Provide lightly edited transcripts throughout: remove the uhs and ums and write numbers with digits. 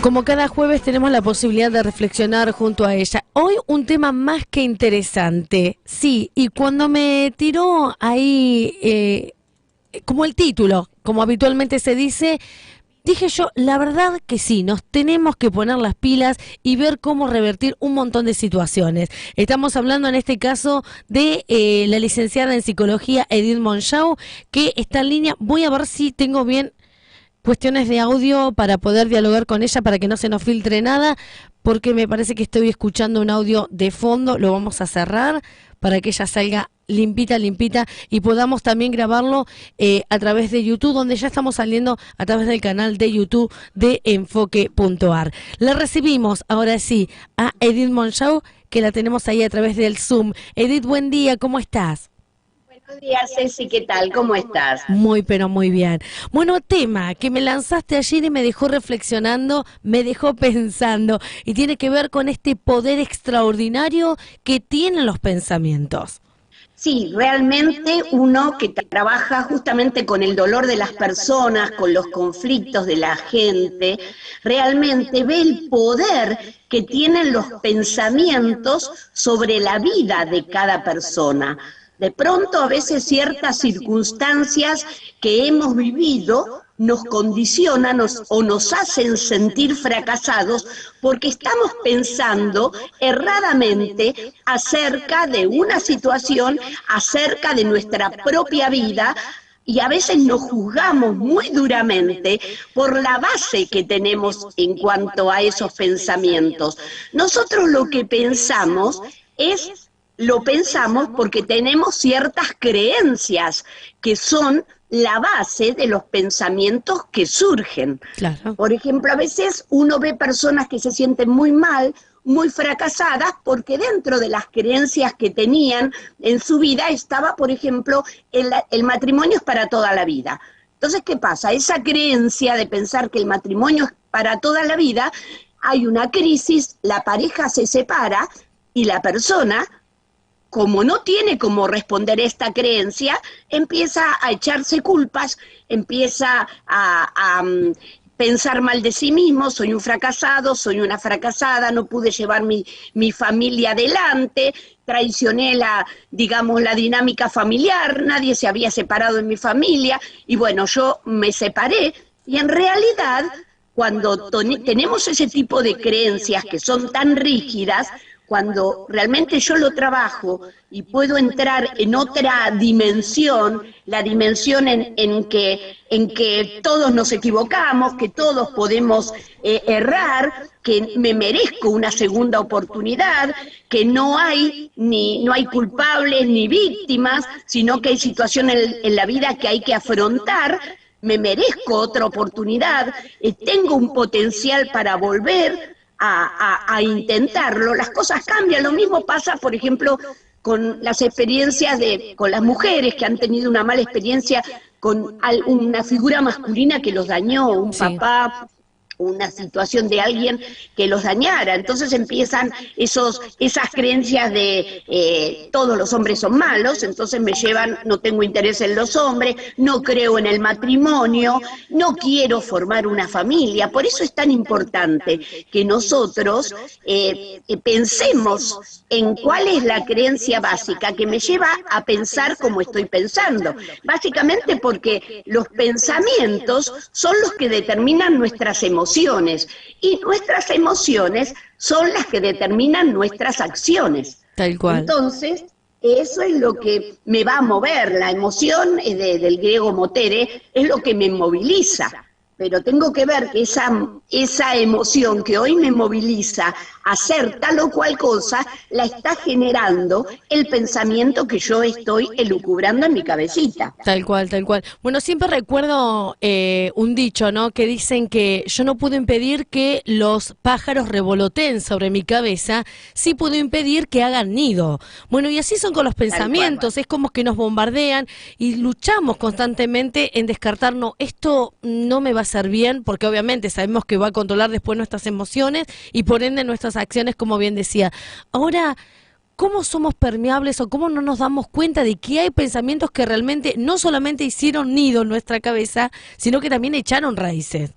Como cada jueves tenemos la posibilidad de reflexionar junto a ella. Hoy un tema más que interesante. Sí, y cuando me tiró ahí como el título, como habitualmente se dice, dije yo, la verdad que sí, nos tenemos que poner las pilas y ver cómo revertir un montón de situaciones. Estamos hablando en este caso de la licenciada en psicología Edith Mongeau, que está en línea. Voy a ver si tengo bien cuestiones de audio para poder dialogar con ella, para que no se nos filtre nada, porque me parece que estoy escuchando un audio de fondo. Lo vamos a cerrar para que ella salga limpita y podamos también grabarlo a través de YouTube, donde ya estamos saliendo a través del canal de YouTube de Enfoque.ar. Le recibimos ahora sí a Edith Mongeau, que la tenemos ahí a través del Zoom. Edith, buen día, ¿cómo estás? Buenos días, Ceci, ¿qué tal? ¿Cómo estás? Muy, pero muy bien. Bueno, tema que me lanzaste ayer y me dejó reflexionando, me dejó pensando, y tiene que ver con este poder extraordinario que tienen los pensamientos. Sí, realmente uno que trabaja justamente con el dolor de las personas, con los conflictos de la gente, realmente ve el poder que tienen los pensamientos sobre la vida de cada persona. De pronto, a veces ciertas circunstancias que hemos vivido nos condicionan o nos hacen sentir fracasados porque estamos pensando erradamente acerca de una situación, acerca de nuestra propia vida, y a veces nos juzgamos muy duramente por la base que tenemos en cuanto a esos pensamientos. Nosotros lo que pensamos lo pensamos porque tenemos ciertas creencias que son la base de los pensamientos que surgen. Claro. Por ejemplo, a veces uno ve personas que se sienten muy mal, muy fracasadas, porque dentro de las creencias que tenían en su vida estaba, por ejemplo, el matrimonio es para toda la vida. Entonces, ¿qué pasa? Esa creencia de pensar que el matrimonio es para toda la vida, hay una crisis, la pareja se separa y la persona, como no tiene cómo responder esta creencia, empieza a echarse culpas, empieza a pensar mal de sí mismo: soy un fracasado, soy una fracasada, no pude llevar mi familia adelante, traicioné la dinámica familiar, nadie se había separado en mi familia, y bueno, yo me separé. Y en realidad, cuando tenemos ese tipo de creencias que son tan rígidas, cuando realmente yo lo trabajo y puedo entrar en otra dimensión, la dimensión en que todos nos equivocamos, que todos podemos errar, que me merezco una segunda oportunidad, que no hay culpables ni víctimas, sino que hay situaciones en la vida que hay que afrontar. Me merezco otra oportunidad, tengo un potencial para volver a intentarlo. Las cosas cambian. Lo mismo pasa, por ejemplo, con las experiencias con las mujeres que han tenido una mala experiencia con una figura masculina que los dañó, un papá, una situación de alguien que los dañara. Entonces empiezan esas creencias de todos los hombres son malos, entonces me llevan, no tengo interés en los hombres, no creo en el matrimonio, no quiero formar una familia. Por eso es tan importante que nosotros pensemos en cuál es la creencia básica que me lleva a pensar como estoy pensando. Básicamente porque los pensamientos son los que determinan nuestras emociones, y nuestras emociones son las que determinan nuestras acciones. Tal cual. Entonces, eso es lo que me va a mover. La emoción del griego motere, es lo que me moviliza. Pero tengo que ver que esa emoción que hoy me moviliza a hacer tal o cual cosa, la está generando el pensamiento que yo estoy elucubrando en mi cabecita. Tal cual, tal cual. Bueno, siempre recuerdo un dicho, ¿no? Que dicen que yo no puedo impedir que los pájaros revoloteen sobre mi cabeza, sí puedo impedir que hagan nido. Bueno, y así son con los pensamientos, es como que nos bombardean y luchamos constantemente en descartar, no, esto no me va a hacer bien, porque obviamente sabemos que va a controlar después nuestras emociones y por ende nuestras acciones, como bien decía. Ahora, ¿cómo somos permeables o cómo no nos damos cuenta de que hay pensamientos que realmente no solamente hicieron nido en nuestra cabeza, sino que también echaron raíces?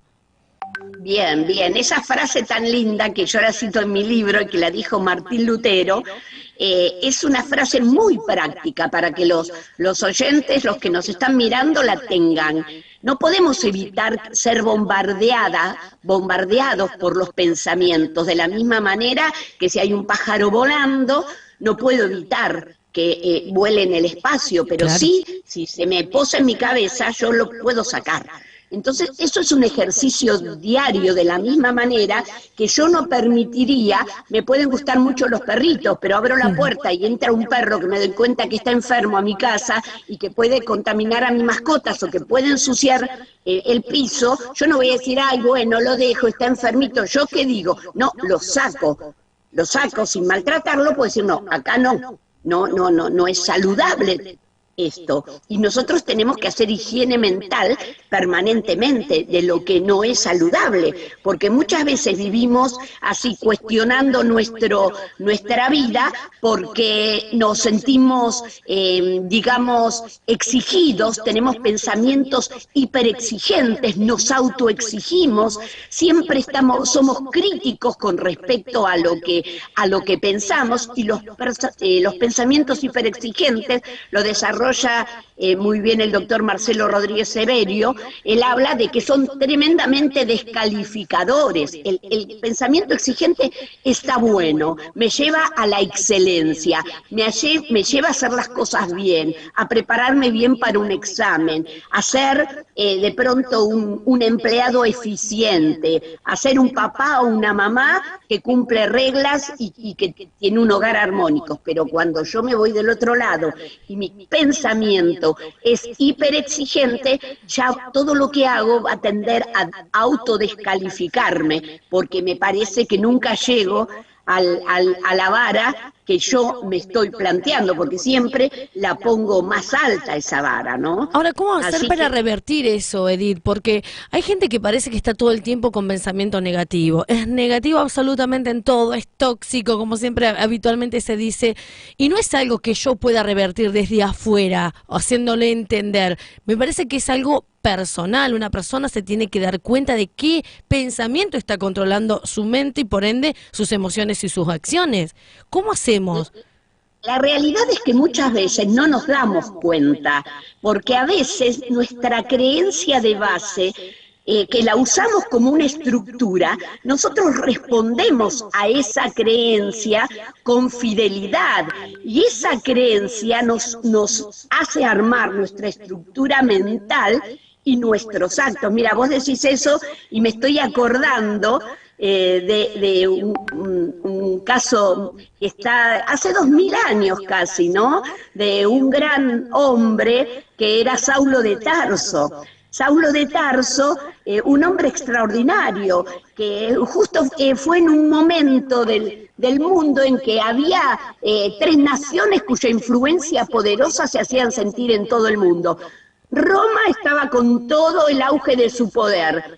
Bien, bien. Esa frase tan linda que yo la cito en mi libro y que la dijo Martín Lutero, es una frase muy práctica para que los oyentes, los que nos están mirando, la tengan. No podemos evitar ser bombardeados por los pensamientos, de la misma manera que si hay un pájaro volando, no puedo evitar que vuele en el espacio, pero Claro. sí, si se me posa en mi cabeza, yo lo puedo sacar. Entonces, eso es un ejercicio diario, de la misma manera que yo no permitiría, me pueden gustar mucho los perritos, pero abro la puerta y entra un perro que me doy cuenta que está enfermo a mi casa y que puede contaminar a mis mascotas o que puede ensuciar el piso, yo no voy a decir, ay, bueno, lo dejo, está enfermito. ¿Yo qué digo? No, lo saco sin maltratarlo, puedo decir, no, acá no es saludable esto. Y nosotros tenemos que hacer higiene mental permanentemente de lo que no es saludable, porque muchas veces vivimos así cuestionando nuestra vida porque nos sentimos, digamos, exigidos, tenemos pensamientos hiperexigentes, nos autoexigimos, siempre somos críticos con respecto a lo que pensamos, y los pensamientos hiperexigentes lo desarrolla muy bien el doctor Marcelo Rodríguez Severio. Él habla de que son tremendamente descalificadores. El pensamiento exigente está bueno, me lleva a la excelencia, me lleva a hacer las cosas bien, a prepararme bien para un examen, a ser de pronto un empleado eficiente, a ser un papá o una mamá que cumple reglas y que tiene un hogar armónico. Pero cuando yo me voy del otro lado y mi pensamiento es hiperexigente, ya todo lo que hago va a tender a autodescalificarme, porque me parece que nunca llego a la vara que yo me estoy planteando, porque siempre la pongo más alta esa vara, ¿no? Ahora, ¿cómo hacer Así para que revertir eso, Edith? Porque hay gente que parece que está todo el tiempo con pensamiento negativo. Es negativo absolutamente en todo, es tóxico, como siempre habitualmente se dice, y no es algo que yo pueda revertir desde afuera, haciéndole entender. Me parece que es algo personal. Una persona se tiene que dar cuenta de qué pensamiento está controlando su mente y por ende sus emociones y sus acciones. ¿Cómo hacemos? la realidad es que muchas veces no nos damos cuenta, porque a veces nuestra creencia de base, que la usamos como una estructura, nosotros respondemos a esa creencia con fidelidad, y esa creencia nos hace armar nuestra estructura mental y nuestros actos. Mira, vos decís eso y me estoy acordando de un caso que está hace 2000 años casi, ¿no? De un gran hombre que era Saulo de Tarso. Saulo de Tarso, un hombre extraordinario, que justo fue en un momento del mundo en que había tres naciones cuya influencia poderosa se hacían sentir en todo el mundo. Roma estaba con todo el auge de su poder,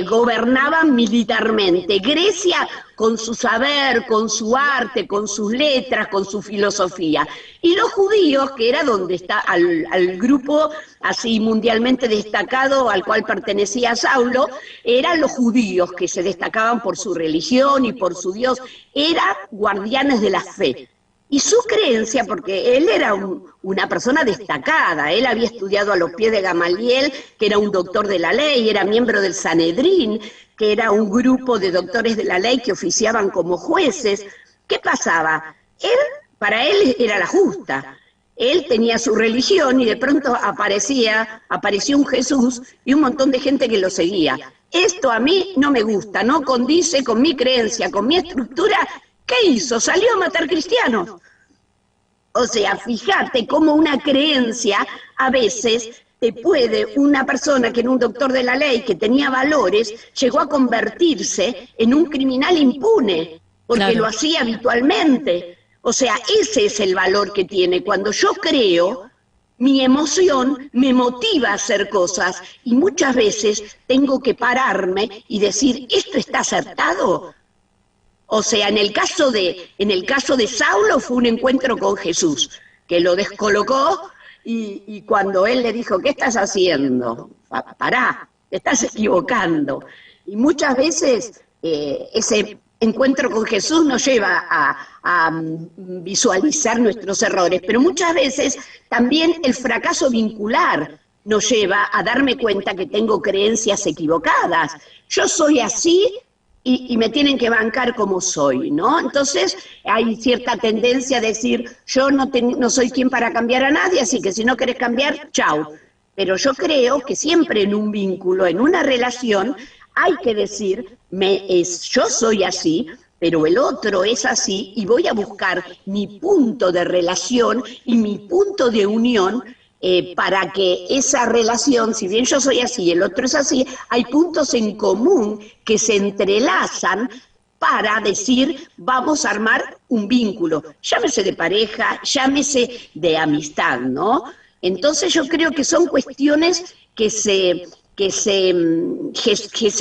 gobernaban militarmente. Grecia con su saber, con su arte, con sus letras, con su filosofía. Y los judíos, que era donde está al grupo así mundialmente destacado al cual pertenecía Saulo, eran los judíos que se destacaban por su religión y por su Dios, eran guardianes de la fe. Y su creencia, porque él era una persona destacada, él había estudiado a los pies de Gamaliel, que era un doctor de la ley, era miembro del Sanedrín, que era un grupo de doctores de la ley que oficiaban como jueces. ¿Qué pasaba? Para él era la justa. Él tenía su religión y de pronto apareció un Jesús y un montón de gente que lo seguía. Esto a mí no me gusta, no condice con mi creencia, con mi estructura. ¿Qué hizo? Salió a matar cristianos. O sea, fíjate cómo una creencia a veces te puede, una persona que era un doctor de la ley, que tenía valores, llegó a convertirse en un criminal impune, porque Claro. lo hacía habitualmente. O sea, ese es el valor que tiene. Cuando yo creo, mi emoción me motiva a hacer cosas, y muchas veces tengo que pararme y decir, ¿esto está acertado? O sea, en el caso de Saulo fue un encuentro con Jesús, que lo descolocó, y cuando él le dijo, ¿qué estás haciendo? Pará, te estás equivocando. Y muchas veces ese encuentro con Jesús nos lleva a visualizar nuestros errores, pero muchas veces también el fracaso vincular nos lleva a darme cuenta que tengo creencias equivocadas. Yo soy así y me tienen que bancar como soy, ¿no? Entonces hay cierta tendencia a decir, yo no soy quien para cambiar a nadie, así que si no querés cambiar, chau. Pero yo creo que siempre en un vínculo, en una relación, hay que decir, yo soy así, pero el otro es así, y voy a buscar mi punto de relación y mi punto de unión para que esa relación, si bien yo soy así y el otro es así, hay puntos en común que se entrelazan para decir, vamos a armar un vínculo, llámese de pareja, llámese de amistad, ¿no? Entonces yo creo que son cuestiones que se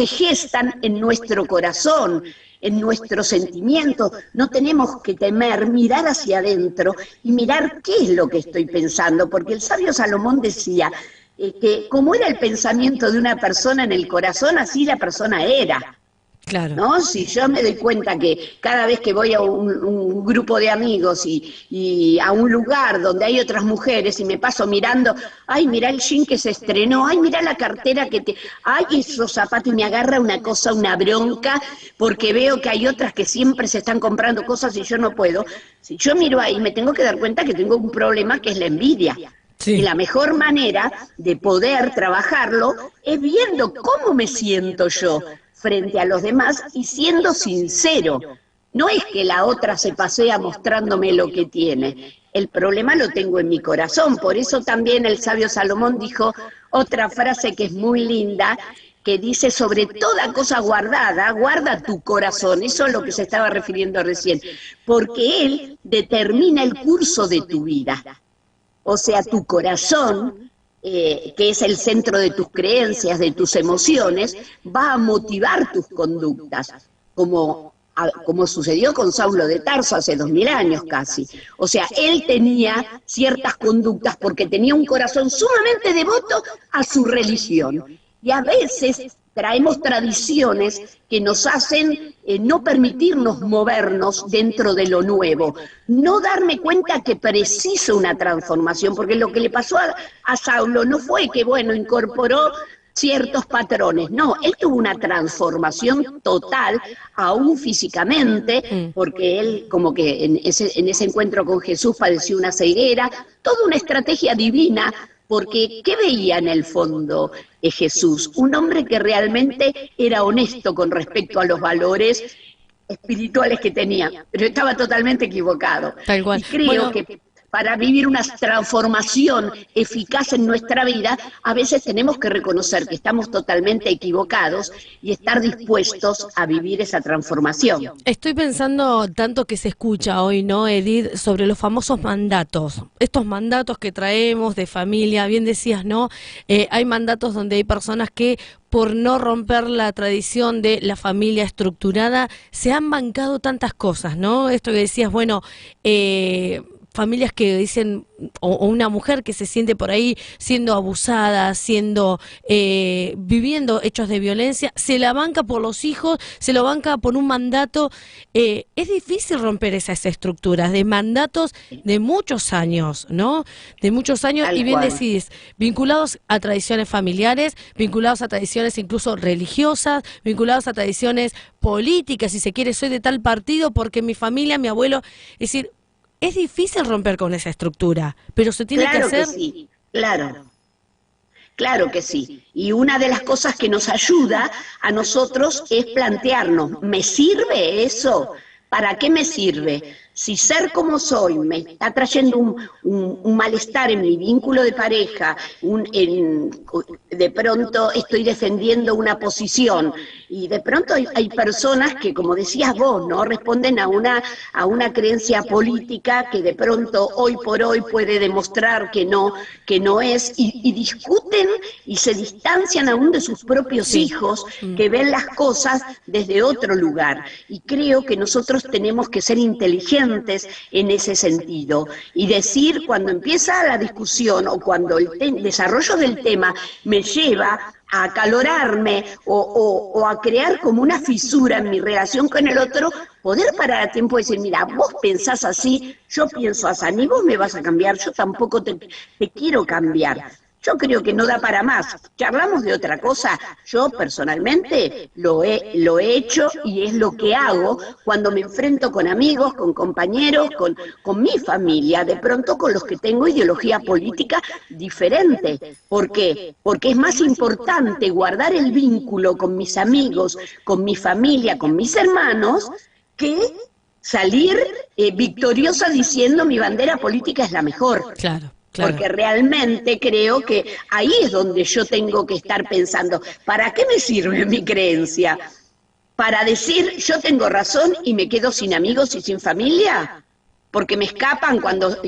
gestan en nuestro corazón, en nuestros sentimientos. No tenemos que temer mirar hacia adentro y mirar qué es lo que estoy pensando, porque el sabio Salomón decía que como era el pensamiento de una persona en el corazón, así la persona era. Claro. ¿No? Si yo me doy cuenta que cada vez que voy a un grupo de amigos y a un lugar donde hay otras mujeres y me paso mirando, ay, mira el jean que se estrenó, ay, mira la cartera ay, esos zapatos, y me agarra una cosa, una bronca, porque veo que hay otras que siempre se están comprando cosas y yo no puedo. Si yo miro ahí, me tengo que dar cuenta que tengo un problema que es la envidia. Sí. Y la mejor manera de poder trabajarlo es viendo cómo me siento yo frente a los demás y siendo sincero. No es que la otra se pasea mostrándome lo que tiene. El problema lo tengo en mi corazón. Por eso también el sabio Salomón dijo otra frase que es muy linda, que dice, sobre toda cosa guardada, guarda tu corazón. Eso es lo que se estaba refiriendo recién. Porque él determina el curso de tu vida. O sea, tu corazón, que es el centro de tus creencias, de tus emociones, va a motivar tus conductas, como sucedió con Saulo de Tarso hace 2000 años casi. O sea, él tenía ciertas conductas porque tenía un corazón sumamente devoto a su religión. Y a veces traemos tradiciones que nos hacen no permitirnos movernos dentro de lo nuevo, no darme cuenta que preciso una transformación, porque lo que le pasó a Saulo no fue que, bueno, incorporó ciertos patrones, no, él tuvo una transformación total, aún físicamente, porque él como que en ese encuentro con Jesús padeció una ceguera, toda una estrategia divina. Porque, ¿qué veía en el fondo Jesús? Un hombre que realmente era honesto con respecto a los valores espirituales que tenía, pero estaba totalmente equivocado. Tal cual. Y creo que para vivir una transformación eficaz en nuestra vida, a veces tenemos que reconocer que estamos totalmente equivocados y estar dispuestos a vivir esa transformación. Estoy pensando tanto que se escucha hoy, ¿no, Edith?, sobre los famosos mandatos. Estos mandatos que traemos de familia, bien decías, ¿no? Hay mandatos donde hay personas que, por no romper la tradición de la familia estructurada, se han bancado tantas cosas, ¿no? Esto que decías, bueno, familias que dicen, o una mujer que se siente por ahí siendo abusada, viviendo hechos de violencia, se la banca por los hijos, se lo banca por un mandato. Es difícil romper esas estructuras de mandatos de muchos años, ¿no? De muchos años, y bien decís, vinculados a tradiciones familiares, vinculados a tradiciones incluso religiosas, vinculados a tradiciones políticas, si se quiere, soy de tal partido porque mi familia, mi abuelo, es decir, es difícil romper con esa estructura, pero se tiene que hacer. Claro que sí, claro que sí. Y una de las cosas que nos ayuda a nosotros es plantearnos, ¿me sirve eso? ¿Para qué me sirve? Si ser como soy me está trayendo un malestar en mi vínculo de pareja, de pronto estoy defendiendo una posición, y de pronto hay personas que, como decías vos, no responden a una creencia política que de pronto hoy por hoy puede demostrar que no es, y discuten y se distancian aún de sus propios hijos, que ven las cosas desde otro lugar. Y creo que nosotros tenemos que ser inteligentes conscientes en ese sentido y decir cuando empieza la discusión o cuando el desarrollo del tema me lleva a acalorarme o a crear como una fisura en mi relación con el otro, poder parar a tiempo y decir, mira, vos pensás así, yo pienso así, ni vos me vas a cambiar, yo tampoco te quiero cambiar. Yo creo que no da para más. Charlamos de otra cosa. Yo personalmente lo he hecho y es lo que hago cuando me enfrento con amigos, con compañeros, con mi familia, de pronto con los que tengo ideología política diferente. ¿Por qué? Porque es más importante guardar el vínculo con mis amigos, con mi familia, con mis hermanos, que salir victoriosa diciendo mi bandera política es la mejor. Claro. Claro. Porque realmente creo que ahí es donde yo tengo que estar pensando, ¿para qué me sirve mi creencia? ¿Para decir yo tengo razón y me quedo sin amigos y sin familia? Porque me escapan cuando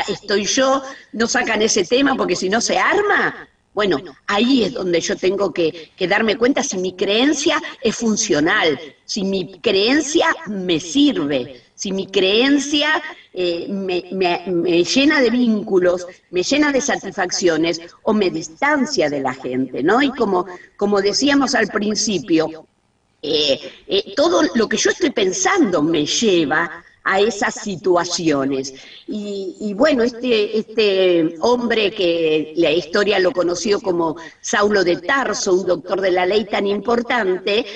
estoy yo, no sacan ese tema porque si no se arma. Bueno, ahí es donde yo tengo que darme cuenta si mi creencia es funcional, si mi creencia me sirve, si mi creencia me llena de vínculos, me llena de satisfacciones o me distancia de la gente, ¿no? Y como decíamos al principio, todo lo que yo estoy pensando me lleva a esas situaciones. Y bueno, este hombre que la historia lo conoció como Saulo de Tarso, un doctor de la ley tan importante,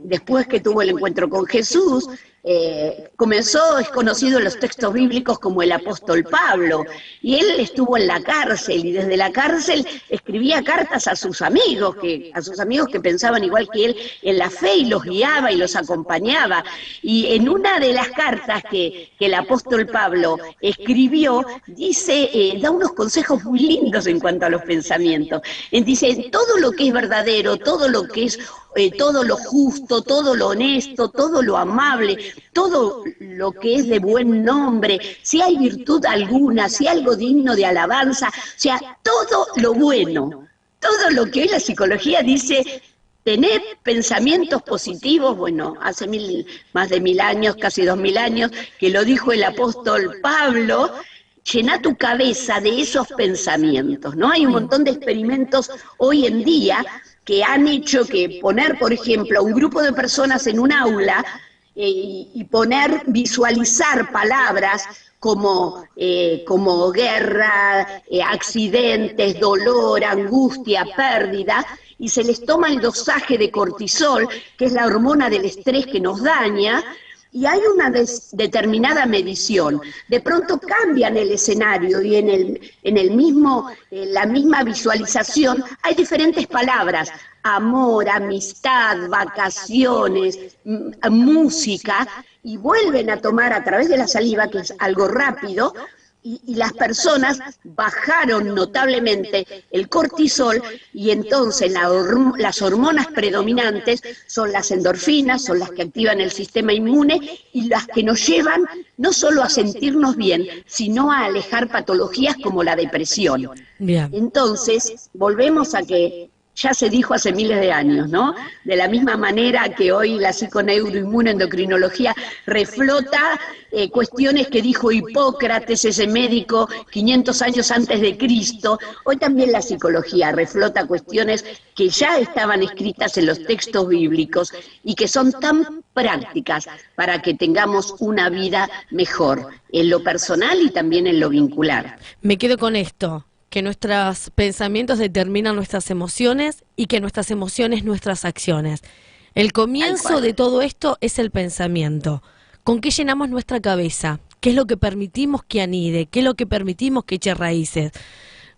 después que tuvo el encuentro con Jesús, es conocido en los textos bíblicos como el apóstol Pablo, y él estuvo en la cárcel, y desde la cárcel escribía cartas a sus amigos que pensaban igual que él en la fe, y los guiaba y los acompañaba, y en una de las cartas que el apóstol Pablo escribió, dice, da unos consejos muy lindos en cuanto a los pensamientos. Dice, todo lo que es verdadero, todo lo que es todo lo justo, todo lo honesto, todo lo amable, todo lo que es de buen nombre, si hay virtud alguna, si hay algo digno de alabanza, o sea, todo lo bueno, todo lo que hoy la psicología dice, tener pensamientos positivos, bueno, hace más de 1000 años, casi 2000 años, que lo dijo el apóstol Pablo. Llena tu cabeza de esos pensamientos, ¿no? Hay un montón de experimentos hoy en día que han hecho que poner, por ejemplo, a un grupo de personas en un aula y visualizar palabras como guerra, accidentes, dolor, angustia, pérdida, y se les toma el dosaje de cortisol, que es la hormona del estrés que nos daña, y hay una determinada medición. De pronto cambian el escenario y en la misma visualización hay diferentes palabras: amor, amistad, vacaciones, música, y vuelven a tomar a través de la saliva, que es algo rápido, y las personas bajaron notablemente el cortisol, y entonces las hormonas predominantes son las endorfinas, son las que activan el sistema inmune y las que nos llevan no solo a sentirnos bien, sino a alejar patologías como la depresión. Bien. Entonces, volvemos a que ya se dijo hace miles de años, ¿no? De la misma manera que hoy la psiconeuroinmunoendocrinología reflota cuestiones que dijo Hipócrates, ese médico, 500 años antes de Cristo, hoy también la psicología reflota cuestiones que ya estaban escritas en los textos bíblicos y que son tan prácticas para que tengamos una vida mejor, en lo personal y también en lo vincular. Me quedo con esto, que nuestros pensamientos determinan nuestras emociones y que nuestras emociones nuestras acciones. El comienzo de todo esto es el pensamiento. ¿Con qué llenamos nuestra cabeza? ¿Qué es lo que permitimos que anide? ¿Qué es lo que permitimos que eche raíces?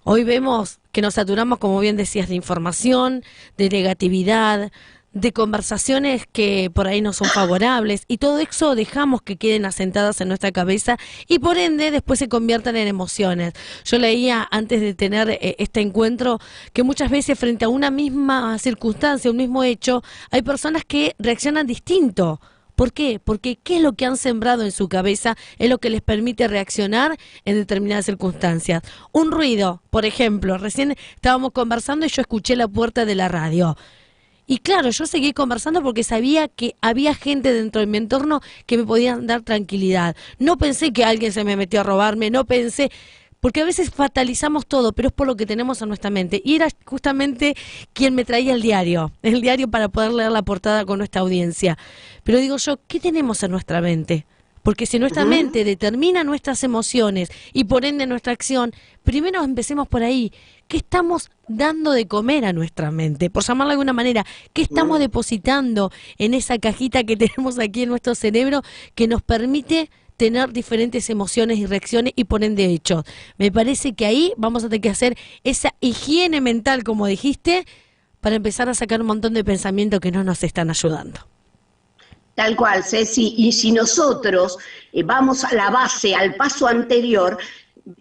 Hoy vemos que nos saturamos, como bien decías, de información, de negatividad, de conversaciones que por ahí no son favorables, y todo eso dejamos que queden asentadas en nuestra cabeza y por ende después se conviertan en emociones. Yo leía antes de tener este encuentro que muchas veces frente a una misma circunstancia, un mismo hecho, hay personas que reaccionan distinto. ¿Por qué? Porque qué es lo que han sembrado en su cabeza es lo que les permite reaccionar en determinadas circunstancias. Un ruido, por ejemplo, recién estábamos conversando y yo escuché la puerta de la radio. Y claro, yo seguí conversando porque sabía que había gente dentro de mi entorno que me podían dar tranquilidad. No pensé que alguien se me metió a robarme, no pensé, porque a veces fatalizamos todo, pero es por lo que tenemos en nuestra mente. Y era justamente quien me traía el diario para poder leer la portada con nuestra audiencia. Pero digo yo, ¿qué tenemos en nuestra mente? Porque si nuestra mente determina nuestras emociones y por ende nuestra acción, primero empecemos por ahí. ¿Qué estamos dando de comer a nuestra mente? Por llamarlo de alguna manera, ¿qué estamos depositando en esa cajita que tenemos aquí en nuestro cerebro que nos permite tener diferentes emociones y reacciones y por ende hechos? Me parece que ahí vamos a tener que hacer esa higiene mental, como dijiste, para empezar a sacar un montón de pensamientos que no nos están ayudando. Tal cual, Ceci, y si nosotros vamos a la base, al paso anterior,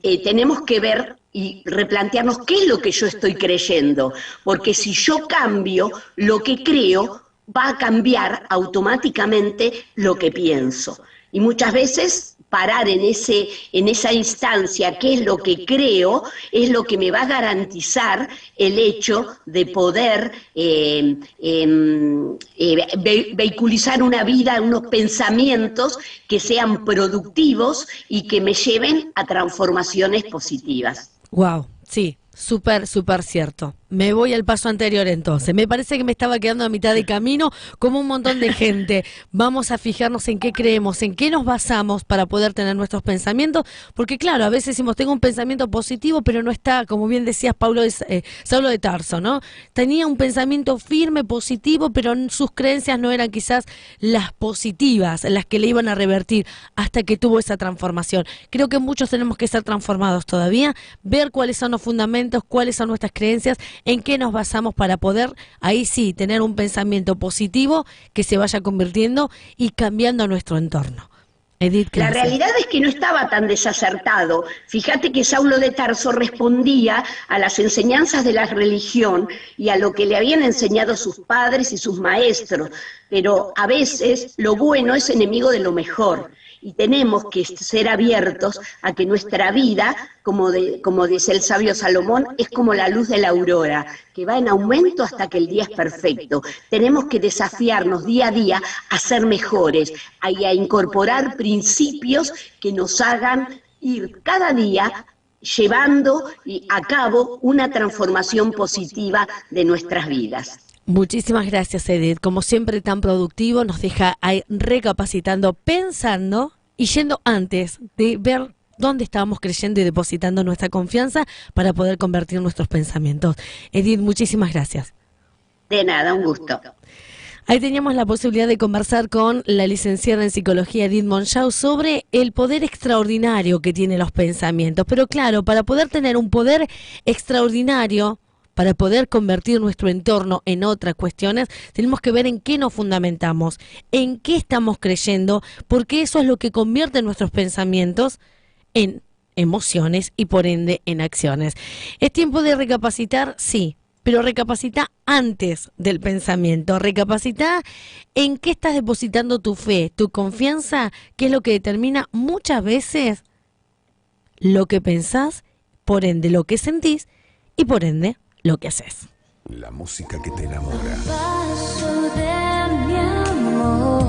tenemos que ver y replantearnos qué es lo que yo estoy creyendo, porque si yo cambio lo que creo, va a cambiar automáticamente lo que pienso. Y muchas veces parar en esa instancia, qué es lo que creo, es lo que me va a garantizar el hecho de poder vehiculizar una vida, unos pensamientos que sean productivos y que me lleven a transformaciones positivas. Wow, sí, súper, súper cierto. Me voy al paso anterior entonces. Me parece que me estaba quedando a mitad de camino como un montón de gente. Vamos a fijarnos en qué creemos, en qué nos basamos para poder tener nuestros pensamientos, porque claro, a veces decimos, tengo un pensamiento positivo, pero no está, como bien decías, Saulo de Tarso, ¿no? Tenía un pensamiento firme, positivo, pero sus creencias no eran quizás las positivas, las que le iban a revertir hasta que tuvo esa transformación. Creo que muchos tenemos que ser transformados todavía, ver cuáles son los fundamentos, cuáles son nuestras creencias, en qué nos basamos para poder, ahí sí, tener un pensamiento positivo que se vaya convirtiendo y cambiando nuestro entorno. Edith, la realidad es que no estaba tan desacertado. Fíjate que Saulo de Tarso respondía a las enseñanzas de la religión y a lo que le habían enseñado sus padres y sus maestros, pero a veces lo bueno es enemigo de lo mejor. Y tenemos que ser abiertos a que nuestra vida, como dice el sabio Salomón, es como la luz de la aurora, que va en aumento hasta que el día es perfecto. Tenemos que desafiarnos día a día a ser mejores, a incorporar principios que nos hagan ir cada día llevando a cabo una transformación positiva de nuestras vidas. Muchísimas gracias, Edith. Como siempre, tan productivo, nos deja ahí recapacitando, pensando y yendo antes de ver dónde estábamos creyendo y depositando nuestra confianza para poder convertir nuestros pensamientos. Edith, muchísimas gracias. De nada, un gusto. Ahí teníamos la posibilidad de conversar con la licenciada en psicología Edith Monchau sobre el poder extraordinario que tienen los pensamientos. Pero claro, para poder tener un poder extraordinario, para poder convertir nuestro entorno en otras cuestiones, tenemos que ver en qué nos fundamentamos, en qué estamos creyendo, porque eso es lo que convierte nuestros pensamientos en emociones y por ende en acciones. ¿Es tiempo de recapacitar? Sí, pero recapacita antes del pensamiento, recapacita en qué estás depositando tu fe, tu confianza, que es lo que determina muchas veces lo que pensás, por ende lo que sentís y por ende lo que haces. La música que te enamora. Paso de mi amor.